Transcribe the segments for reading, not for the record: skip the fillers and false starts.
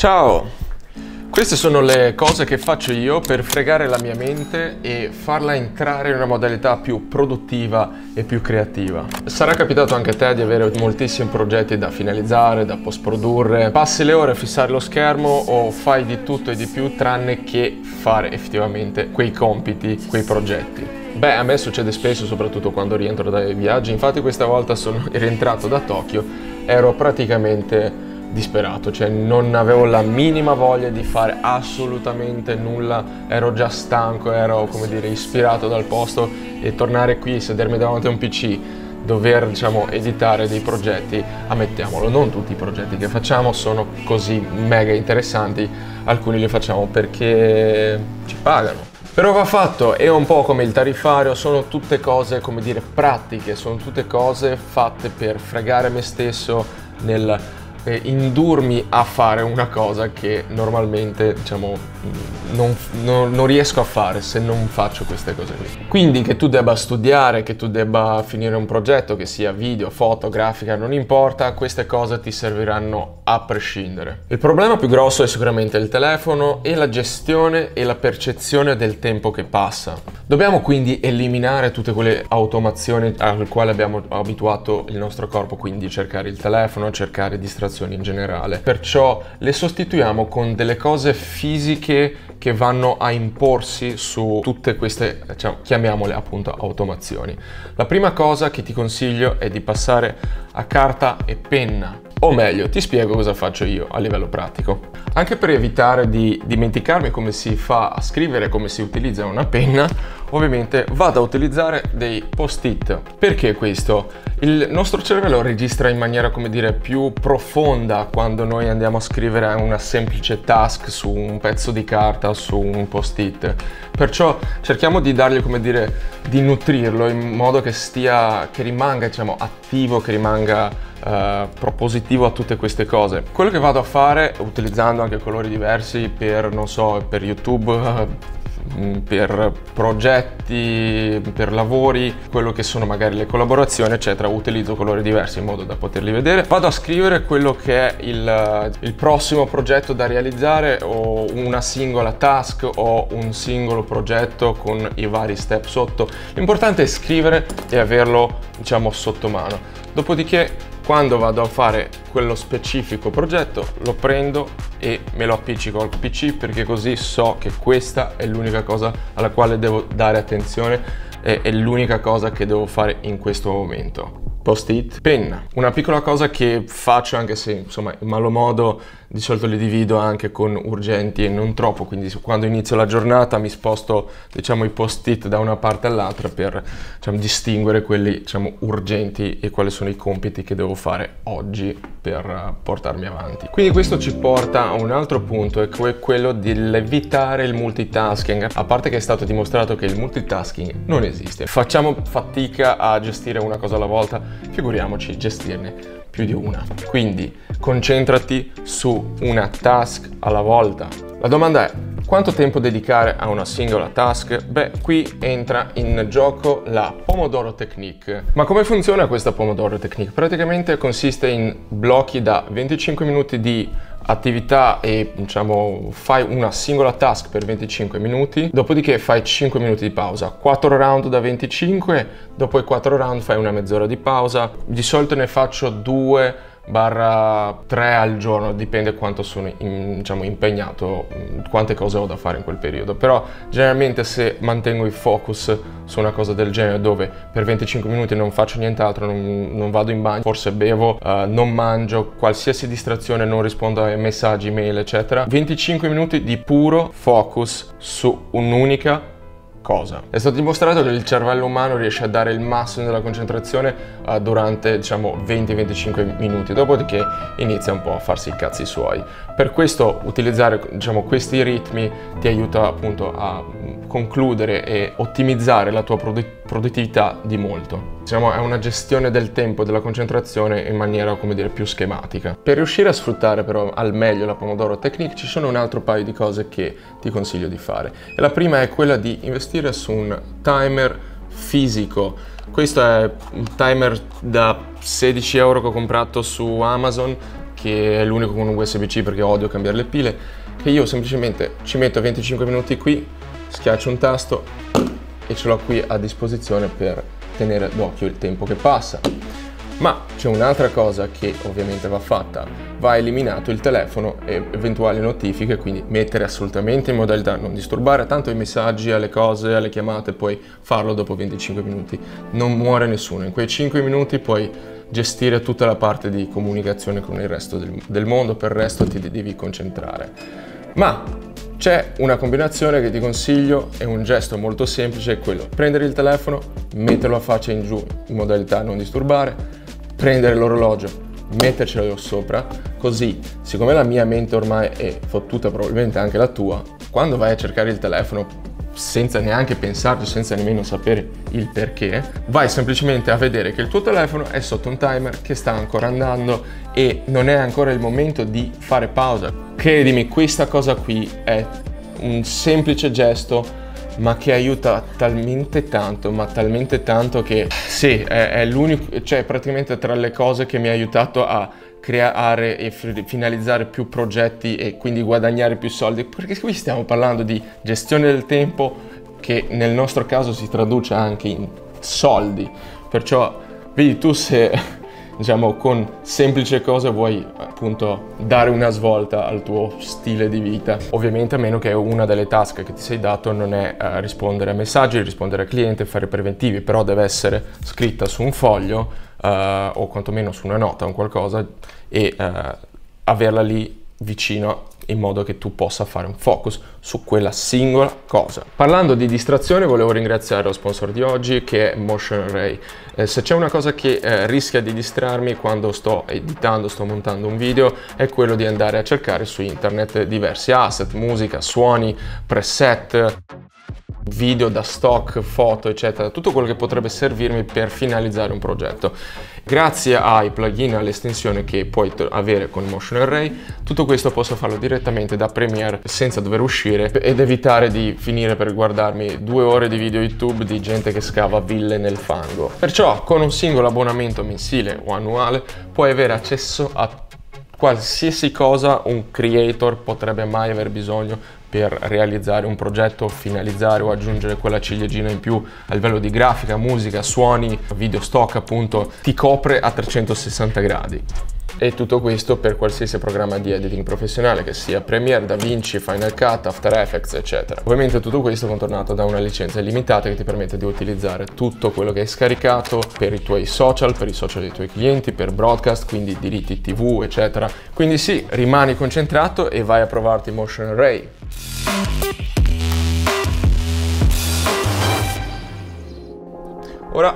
Ciao! Queste sono le cose che faccio io per fregare la mia mente e farla entrare in una modalità più produttiva e più creativa. Sarà capitato anche a te di avere moltissimi progetti da finalizzare, da post-produrre. Passi le ore a fissare lo schermo o fai di tutto e di più tranne che fare effettivamente quei compiti, quei progetti. Beh, a me succede spesso, soprattutto quando rientro dai viaggi. Infatti questa volta sono rientrato da Tokyo, ero praticamente disperato, cioè non avevo la minima voglia di fare assolutamente nulla, ero già stanco, ero, come dire, ispirato dal posto, e tornare qui, sedermi davanti a un PC, dover, diciamo, editare dei progetti, ammettiamolo, non tutti i progetti che facciamo sono così mega interessanti, alcuni li facciamo perché ci pagano. Però va fatto, è un po' come il tariffario, sono tutte cose, come dire, pratiche, sono tutte cose fatte per fregare me stesso nel indurmi a fare una cosa che normalmente, diciamo, non riesco a fare se non faccio queste cose qui. Quindi che tu debba studiare, che tu debba finire un progetto, che sia video, foto, grafica, non importa, queste cose ti serviranno a prescindere. Il problema più grosso è sicuramente il telefono e la gestione e la percezione del tempo che passa. Dobbiamo quindi eliminare tutte quelle automazioni alle quali abbiamo abituato il nostro corpo, quindi cercare il telefono, cercare distrazioni in generale. Perciò le sostituiamo con delle cose fisiche che vanno a imporsi su tutte queste, diciamo, chiamiamole appunto automazioni. La prima cosa che ti consiglio è di passare a carta e penna. O meglio, ti spiego cosa faccio io a livello pratico. Anche per evitare di dimenticarmi come si fa a scrivere, come si utilizza una penna, ovviamente vado a utilizzare dei post-it. Perché questo? Il nostro cervello registra in maniera, come dire, più profonda quando noi andiamo a scrivere una semplice task su un pezzo di carta, su un post-it. Perciò cerchiamo di dargli, come dire, di nutrirlo in modo che rimanga, diciamo, attivo, che rimanga propositivo a tutte queste cose. Quello che vado a fare, utilizzando anche colori diversi per, non so, per YouTube, per progetti, per lavori, quello che sono magari le collaborazioni eccetera, utilizzo colori diversi in modo da poterli vedere. Vado a scrivere quello che è il prossimo progetto da realizzare, o una singola task o un singolo progetto con i vari step sotto. L'importante è scrivere e averlo, diciamo, sotto mano. Dopodiché, quando vado a fare quello specifico progetto, lo prendo e me lo appiccico al PC, perché così so che questa è l'unica cosa alla quale devo dare attenzione, è l'unica cosa che devo fare in questo momento. Post-it, penna. Una piccola cosa che faccio, anche se insomma in malo modo, di solito li divido anche con urgenti e non troppo, quindi quando inizio la giornata mi sposto, diciamo, i post-it da una parte all'altra per, diciamo, distinguere quelli, diciamo, urgenti e quali sono i compiti che devo fare oggi per portarmi avanti. Quindi questo ci porta a un altro punto, è quello dell'evitare il multitasking. A parte che è stato dimostrato che il multitasking non esiste, facciamo fatica a gestire una cosa alla volta, figuriamoci gestirne più di una. Quindi concentrati su una task alla volta. La domanda è: quanto tempo dedicare a una singola task? Beh, qui entra in gioco la Pomodoro Technique. Ma come funziona questa Pomodoro Technique? Praticamente consiste in blocchi da 25 minuti di attività e, diciamo, fai una singola task per 25 minuti, dopodiché fai 5 minuti di pausa, 4 round da 25, dopo i 4 round fai una mezz'ora di pausa. Di solito ne faccio 2/3 al giorno, dipende quanto sono diciamo, impegnato, quante cose ho da fare in quel periodo. Però generalmente, se mantengo il focus su una cosa del genere, dove per 25 minuti non faccio nient'altro, non vado in bagno, forse bevo, non mangio, qualsiasi distrazione, non rispondo ai messaggi, mail eccetera, 25 minuti di puro focus su un'unica cosa. È stato dimostrato che il cervello umano riesce a dare il massimo della concentrazione durante, diciamo, 20-25 minuti, dopodiché inizia un po' a farsi i cazzi suoi. Per questo utilizzare, diciamo, questi ritmi ti aiuta appunto a concludere e ottimizzare la tua produttività di molto. Diciamo, è una gestione del tempo e della concentrazione in maniera, come dire, più schematica. Per riuscire a sfruttare però al meglio la Pomodoro Technique ci sono un altro paio di cose che ti consiglio di fare. E la prima è quella di investire su un timer fisico. Questo è un timer da 16 euro che ho comprato su Amazon, che che è l'unico con un USB-C perché odio cambiare le pile, che io semplicemente ci metto 25 minuti qui, schiaccio un tasto e ce l'ho qui a disposizione per tenere d'occhio il tempo che passa. Ma c'è un'altra cosa che ovviamente va fatta: va eliminato il telefono e eventuali notifiche, quindi mettere assolutamente in modalità non disturbare, tanto i messaggi, alle cose, alle chiamate puoi farlo dopo 25 minuti, non muore nessuno, in quei 5 minuti puoi gestire tutta la parte di comunicazione con il resto del mondo, per il resto ti devi concentrare. Ma c'è una combinazione che ti consiglio, è un gesto molto semplice, è quello: prendere il telefono, metterlo a faccia in giù in modalità non disturbare, prendere l'orologio, mettercelo sopra, così, siccome la mia mente ormai è fottuta, probabilmente anche la tua, quando vai a cercare il telefono, senza neanche pensarci, senza nemmeno sapere il perché, vai semplicemente a vedere che il tuo telefono è sotto un timer, che sta ancora andando e non è ancora il momento di fare pausa. Credimi, questa cosa qui è un semplice gesto, ma che aiuta talmente tanto, ma talmente tanto che sì, è l'unico, cioè praticamente tra le cose che mi ha aiutato a creare e finalizzare più progetti e quindi guadagnare più soldi, perché qui stiamo parlando di gestione del tempo che nel nostro caso si traduce anche in soldi. Perciò vedi tu, se diciamo con semplici cose vuoi appunto dare una svolta al tuo stile di vita. Ovviamente, a meno che una delle task che ti sei dato non è rispondere a messaggi, rispondere al cliente, fare preventivi, però deve essere scritta su un foglio o quantomeno su una nota o qualcosa, e averla lì vicino in modo che tu possa fare un focus su quella singola cosa. Parlando di distrazione, volevo ringraziare lo sponsor di oggi, che è Motion Array. Se c'è una cosa che rischia di distrarmi quando sto editando, sto montando un video, è quello di andare a cercare su internet diversi asset, musica, suoni, preset, video da stock, foto, eccetera, tutto quello che potrebbe servirmi per finalizzare un progetto. Grazie ai plugin, all'estensione che puoi avere con Motion Array, tutto questo posso farlo direttamente da Premiere senza dover uscire ed evitare di finire per guardarmi 2 ore di video YouTube di gente che scava ville nel fango. Perciò con un singolo abbonamento mensile o annuale puoi avere accesso a qualsiasi cosa un creator potrebbe mai aver bisogno per realizzare un progetto, finalizzare o aggiungere quella ciliegina in più a livello di grafica, musica, suoni, video stock, appunto, ti copre a 360 gradi. E tutto questo per qualsiasi programma di editing professionale, che sia Premiere, DaVinci, Final Cut, After Effects, eccetera. Ovviamente tutto questo contornato da una licenza illimitata che ti permette di utilizzare tutto quello che hai scaricato per i tuoi social, per i social dei tuoi clienti, per broadcast, quindi diritti TV, eccetera. Quindi sì, rimani concentrato e vai a provarti Motion Array. Ora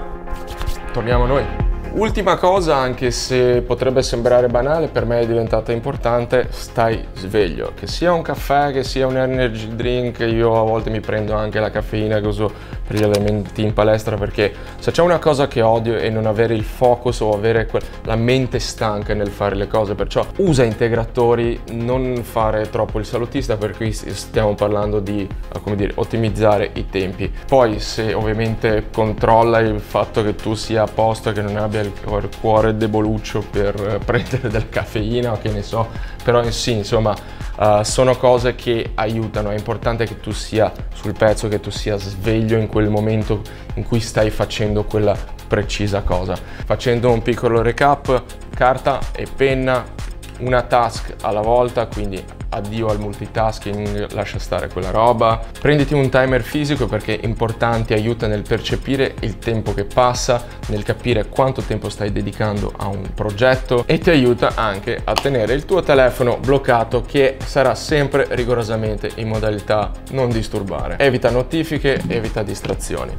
torniamo a noi. Ultima cosa, anche se potrebbe sembrare banale, per me è diventata importante: stai sveglio. Che sia un caffè, che sia un energy drink, io a volte mi prendo anche la caffeina che uso per gli allenamenti in palestra, perché se c'è una cosa che odio è non avere il focus o avere la mente stanca nel fare le cose. Perciò usa integratori, non fare troppo il salutista, per cui stiamo parlando di, come dire, ottimizzare i tempi. Poi se ovviamente controlla il fatto che tu sia a posto, che non abbia il cuore deboluccio per prendere della caffeina o che ne so, però sì, insomma, sono cose che aiutano. È importante che tu sia sul pezzo, che tu sia sveglio in quel momento in cui stai facendo quella precisa cosa. Facendo un piccolo recap: carta e penna, una task alla volta, quindi addio al multitasking, lascia stare quella roba. Prenditi un timer fisico, perché è importante, aiuta nel percepire il tempo che passa, nel capire quanto tempo stai dedicando a un progetto, e ti aiuta anche a tenere il tuo telefono bloccato, che sarà sempre rigorosamente in modalità non disturbare. Evita notifiche, evita distrazioni.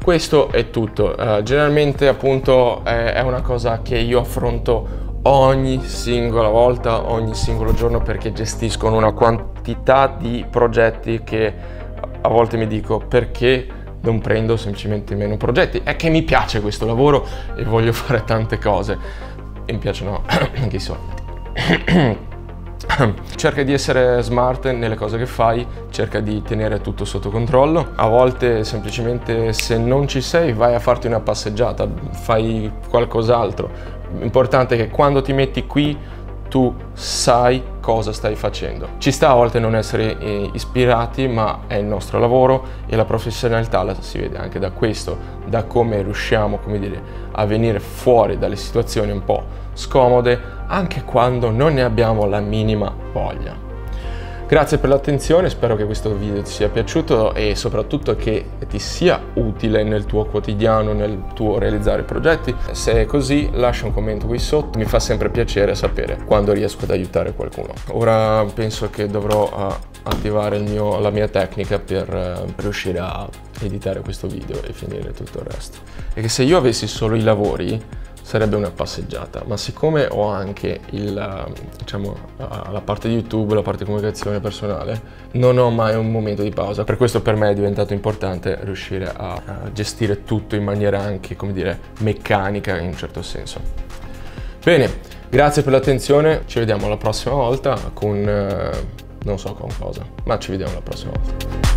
Questo è tutto. Generalmente appunto è una cosa che io affronto ogni singola volta, ogni singolo giorno, perché gestiscono una quantità di progetti che a volte mi dico: perché non prendo semplicemente meno progetti? È che mi piace questo lavoro e voglio fare tante cose e mi piacciono anche i soldi. Cerca di essere smart nelle cose che fai, cerca di tenere tutto sotto controllo. A volte semplicemente, se non ci sei, vai a farti una passeggiata, fai qualcos'altro. L'importante è che quando ti metti qui tu sai cosa stai facendo. Ci sta a volte non essere ispirati, ma è il nostro lavoro e la professionalità la si vede anche da questo, da come riusciamo, come dire, a venire fuori dalle situazioni un po' scomode, anche quando non ne abbiamo la minima voglia. Grazie per l'attenzione, spero che questo video ti sia piaciuto e soprattutto che ti sia utile nel tuo quotidiano, nel tuo realizzare progetti. Se è così, lascia un commento qui sotto, mi fa sempre piacere sapere quando riesco ad aiutare qualcuno. Ora penso che dovrò attivare la mia tecnica per riuscire a editare questo video e finire tutto il resto. E che se io avessi solo i lavori sarebbe una passeggiata, ma siccome ho anche diciamo, la parte di YouTube, la parte di comunicazione personale, non ho mai un momento di pausa. Per questo per me è diventato importante riuscire a gestire tutto in maniera anche, come dire, meccanica in un certo senso. Bene, grazie per l'attenzione, ci vediamo la prossima volta con non so con cosa, ma ci vediamo la prossima volta.